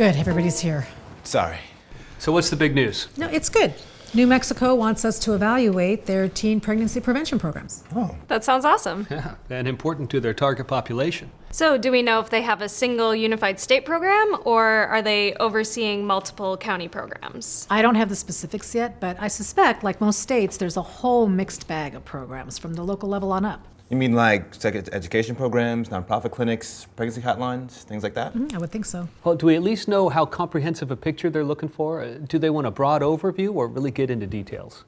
Good, everybody's here. Sorry. So what's the big news? No, it's good. New Mexico wants us to evaluate their teen pregnancy prevention programs. Oh. That sounds awesome. Yeah, and important to their target population. So do we know if they have a single unified state program, or are they overseeing multiple county programs? I don't have the specifics yet, but I suspect, like most states, there's a whole mixed bag of programs from the local level on up. You mean like sex education programs, nonprofit clinics, pregnancy hotlines, things like that? I would think so. Well, do we at least know how comprehensive a picture they're looking for? Do they want a broad overview or really get into details?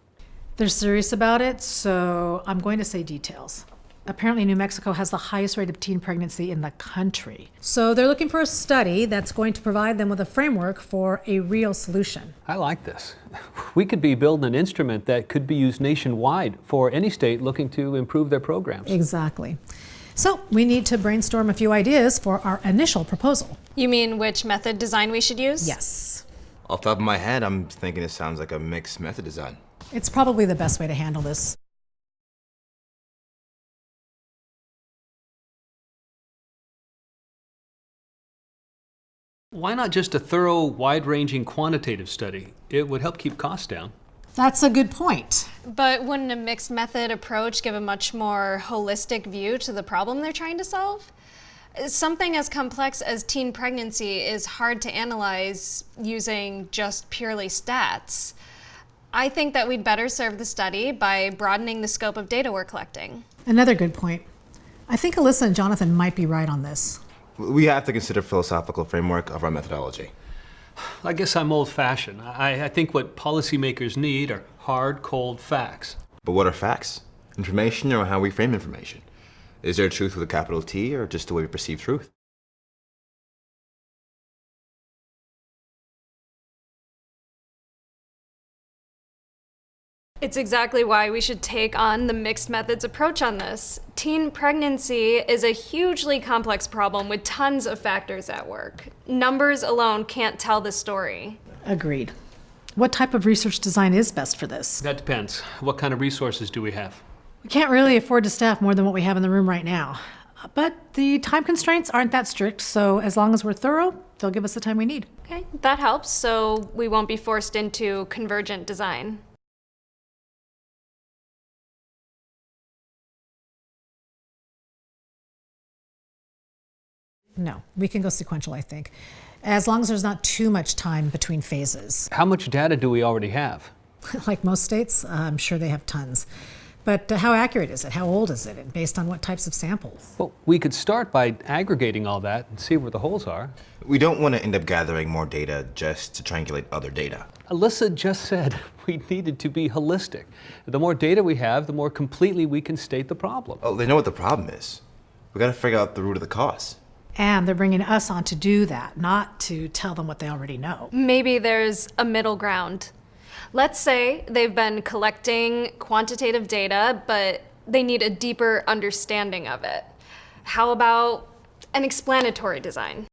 They're serious about it, so I'm going to say details. Apparently, New Mexico has the highest rate of teen pregnancy in the country. So they're looking for a study that's going to provide them with a framework for a real solution. I like this. We could be building an instrument that could be used nationwide for any state looking to improve their programs. Exactly. So we need to brainstorm a few ideas for our initial proposal. You mean which method design we should use? Yes. Off the top of my head, I'm thinking it sounds like a mixed method design. It's probably the best way to handle this. Why not just a thorough, wide-ranging quantitative study? It would help keep costs down. That's a good point. But wouldn't a mixed method approach give a much more holistic view to the problem they're trying to solve? Something as complex as teen pregnancy is hard to analyze using just purely stats. I think that we'd better serve the study by broadening the scope of data we're collecting. Another good point. I think Alyssa and Jonathan might be right on this. We have to consider philosophical framework of our methodology. I guess I'm old-fashioned. I think what policymakers need are hard, cold facts. But what are facts? Information or how we frame information? Is there truth with a capital T or just the way we perceive truth? It's exactly why we should take on the mixed methods approach on this. Teen pregnancy is a hugely complex problem with tons of factors at work. Numbers alone can't tell the story. Agreed. What type of research design is best for this? That depends. What kind of resources do we have? We can't really afford to staff more than what we have in the room right now. But the time constraints aren't that strict, so as long as we're thorough, they'll give us the time we need. Okay, that helps, so we won't be forced into convergent design. No, we can go sequential, I think, as long as there's not too much time between phases. How much data do we already have? Like most states, I'm sure they have tons. But how accurate is it? How old is it? And based on what types of samples? Well, we could start by aggregating all that and see where the holes are. We don't want to end up gathering more data just to triangulate other data. Alyssa just said we needed to be holistic. The more data we have, the more completely we can state the problem. Oh, they know what the problem is. We got to figure out the root of the cause. And they're bringing us on to do that, not to tell them what they already know. Maybe there's a middle ground. Let's say they've been collecting quantitative data, but they need a deeper understanding of it. How about an explanatory design?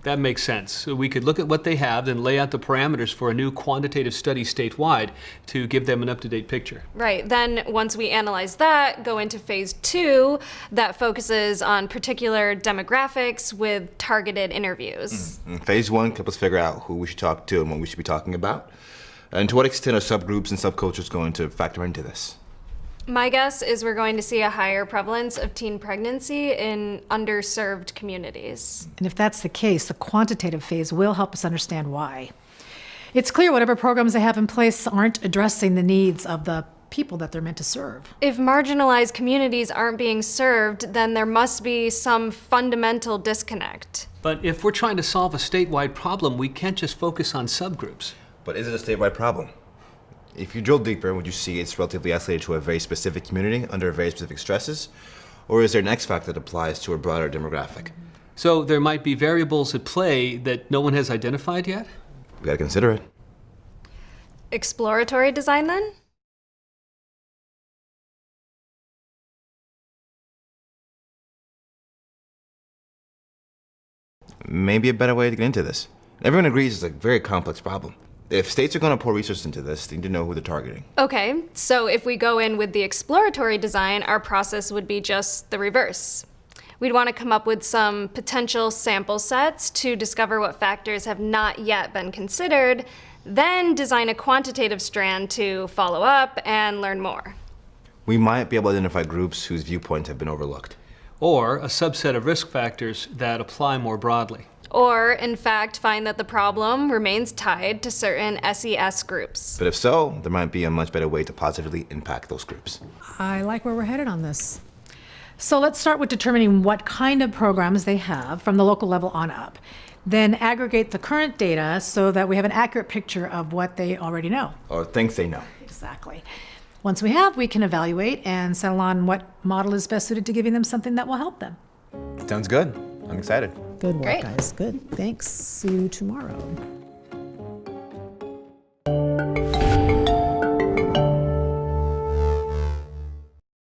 That makes sense. So we could look at what they have, then lay out the parameters for a new quantitative study statewide to give them an up-to-date picture. Right, then once we analyze that, go into phase 2 that focuses on particular demographics with targeted interviews. Phase 1 helps us figure out who we should talk to and what we should be talking about. And to what extent are subgroups and subcultures going to factor into this? My guess is we're going to see a higher prevalence of teen pregnancy in underserved communities. And if that's the case, the quantitative phase will help us understand why. It's clear whatever programs they have in place aren't addressing the needs of the people that they're meant to serve. If marginalized communities aren't being served, then there must be some fundamental disconnect. But if we're trying to solve a statewide problem, we can't just focus on subgroups. But is it a statewide problem? If you drill deeper, would you see it's relatively isolated to a very specific community under very specific stresses? Or is there an X factor that applies to a broader demographic? So there might be variables at play that no one has identified yet? We gotta consider it. Exploratory design, then? Maybe a better way to get into this. Everyone agrees it's a very complex problem. If states are going to pour resources into this, they need to know who they're targeting. Okay, so if we go in with the exploratory design, our process would be just the reverse. We'd want to come up with some potential sample sets to discover what factors have not yet been considered, then design a quantitative strand to follow up and learn more. We might be able to identify groups whose viewpoints have been overlooked. Or a subset of risk factors that apply more broadly. Or, in fact, find that the problem remains tied to certain SES groups. But if so, there might be a much better way to positively impact those groups. I like where we're headed on this. So let's start with determining what kind of programs they have from the local level on up. Then aggregate the current data so that we have an accurate picture of what they already know. Or think they know. Exactly. Once we have, we can evaluate and settle on what model is best suited to giving them something that will help them. Sounds good. I'm excited. Good work, Great. guys. Good. Thanks. See you tomorrow.